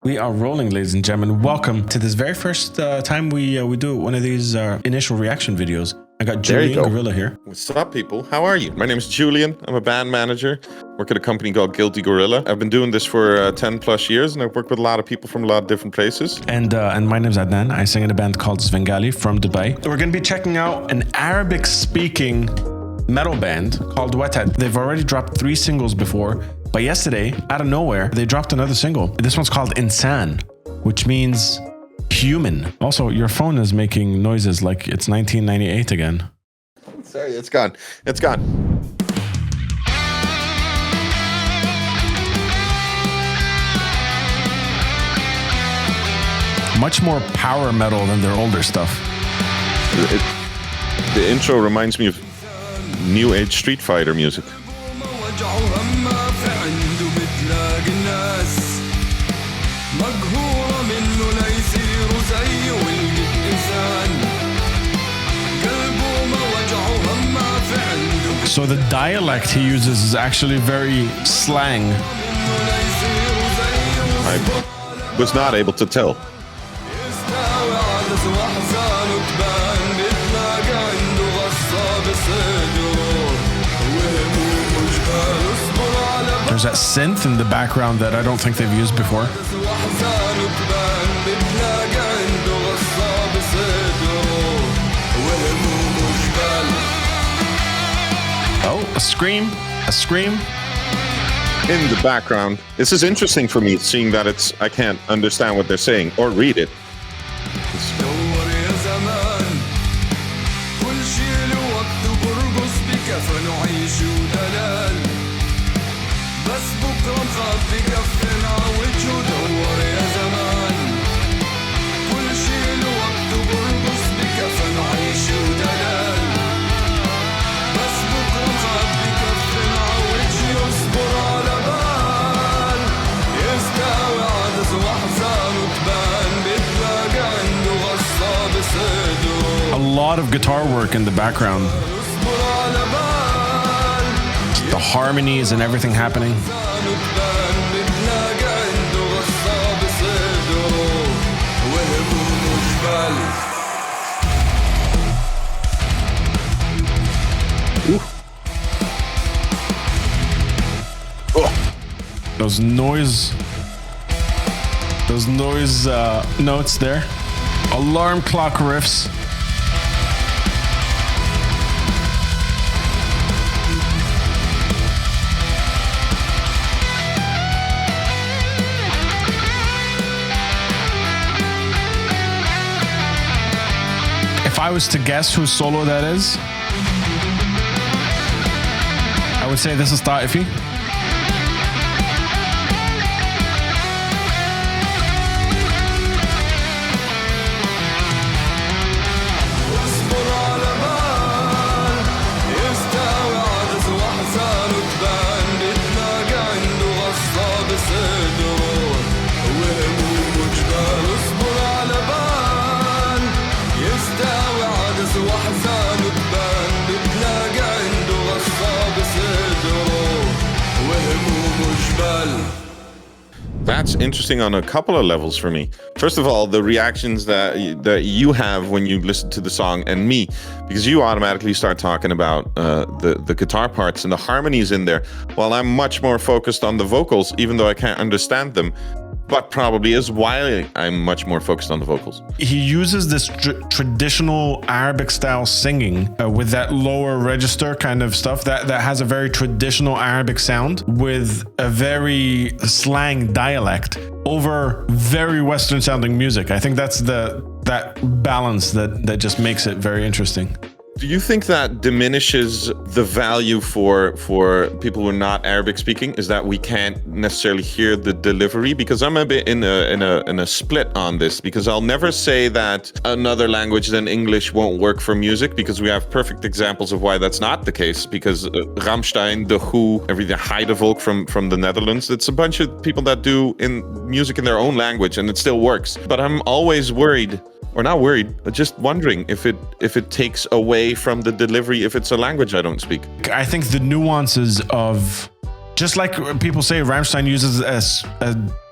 We are rolling, ladies and gentlemen. Welcome to this very first time we do one of these initial reaction videos. I got Julian Gorilla here. What's up, people? How are you? My name is Julian. I'm a band manager. Work at a company called Guilty Gorilla. I've been doing this for 10 plus years, and I've worked with a lot of people from a lot of different places. And my name's Adnan. I sing in a band called Svengali from Dubai. We're going to be checking out an Arabic-speaking metal band called WATAD. They've already dropped 3 singles before, but yesterday, out of nowhere, they dropped another single. This one's called ENSAN, which means human. Also, your phone is making noises like it's 1998 again. Sorry, it's gone. It's gone. Much more power metal than their older stuff. The intro reminds me of New Age Street Fighter music. So the dialect he uses is actually very slang. I was not able to tell. There's that synth in the background that I don't think they've used before. Oh, a scream, a scream. In the background. This is interesting for me, seeing that I can't understand what they're saying or read it. A lot of guitar work in the background. The harmonies and everything happening. Ooh. Oh. Those noise notes there. Alarm clock riffs. If I was to guess whose solo that is, I would say this is Ta'ifi. That's interesting on a couple of levels for me. First of all, the reactions that you have when you listen to the song, and me, because you automatically start talking about the guitar parts and the harmonies in there, while I'm much more focused on the vocals, even though I can't understand them. But probably is why I'm much more focused on the vocals. He uses this traditional Arabic style singing with that lower register kind of stuff that has a very traditional Arabic sound with a very slang dialect over very Western sounding music. I think that's that balance that just makes it very interesting. Do you think that diminishes the value for people who are not Arabic speaking? Is that we can't necessarily hear the delivery? Because I'm a bit in a split on this, because I'll never say that another language than English won't work for music, because we have perfect examples of why that's not the case. Because Rammstein, The Who, everything, Heidevolk from the Netherlands, it's a bunch of people that do music in their own language, and it still works. But I'm always worried. Or not worried, but just wondering if it takes away from the delivery if it's a language I don't speak. I think the nuances of Just like people say Rammstein uses a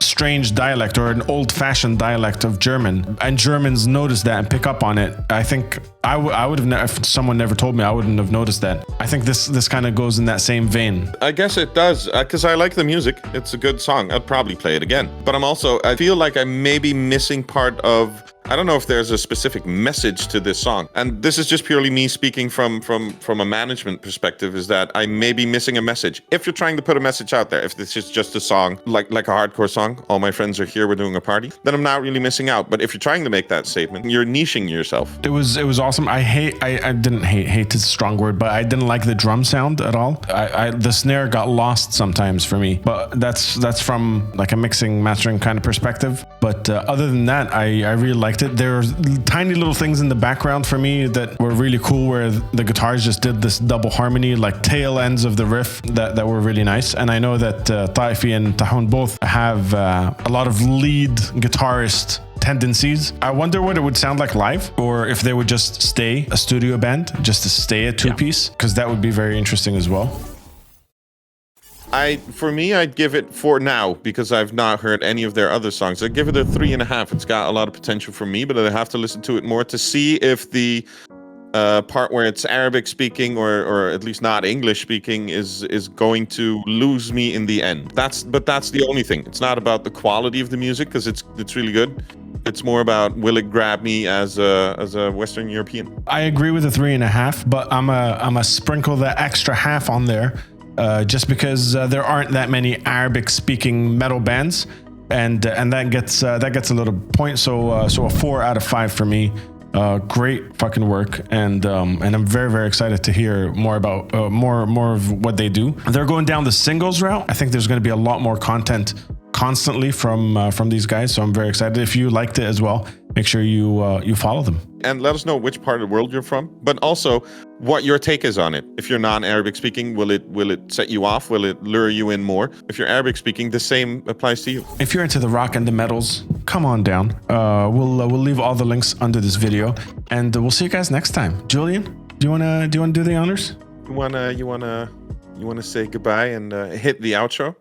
strange dialect or an old-fashioned dialect of German, and Germans notice that and pick up on it. I think I would have, if someone never told me, I wouldn't have noticed that. I think this kind of goes in that same vein. I guess it does, because I like the music. It's a good song. I'd probably play it again. But I feel like I may be missing part of, I don't know if there's a specific message to this song. And this is just purely me speaking from a management perspective, is that I may be missing a message. If you're trying to put a message out there, if this is just a song, like a hardcore song, all my friends are here, we're doing a party, then I'm not really missing out. But if you're trying to make that statement, you're niching yourself. It was awesome. I didn't hate is a strong word, but I didn't like the drum sound at all. The snare got lost sometimes for me, but that's from like a mixing, mastering kind of perspective. But other than that, I really liked it. There were tiny little things in the background for me that were really cool, where the guitars just did this double harmony, like tail ends of the riff that were really nice. And I know that Taifi and Tahun both have a lot of lead guitarist tendencies. I wonder what it would sound like live, or if they would just stay a studio band, just to stay a two-piece, because that would be very interesting as well. For me, I'd give it, for now, because I've not heard any of their other songs, I'd give it a 3.5. It's got a lot of potential for me, but I have to listen to it more to see if the part where it's Arabic speaking, or at least not English speaking, is going to lose me in the end. That's the only thing. It's not about the quality of the music, because it's really good. It's more about, will it grab me as a Western European? I agree with the 3.5, but I'm a sprinkle that extra half on there. Just because there aren't that many Arabic-speaking metal bands, and that gets a little point. So a 4 out of 5 for me. Great fucking work, and I'm very, very excited to hear more about more of what they do. They're going down the singles route. I think there's going to be a lot more content constantly from these guys, so I'm very excited. If you liked it as well, make sure you follow them. And let us know which part of the world you're from, but also what your take is on it. If you're non-Arabic speaking, will it set you off? Will it lure you in more? If you're Arabic speaking, the same applies to you. If you're into the rock and the metals, come on down. We'll leave all the links under this video, and we'll see you guys next time. Julian, do you wanna do the honors? You wanna say goodbye and hit the outro?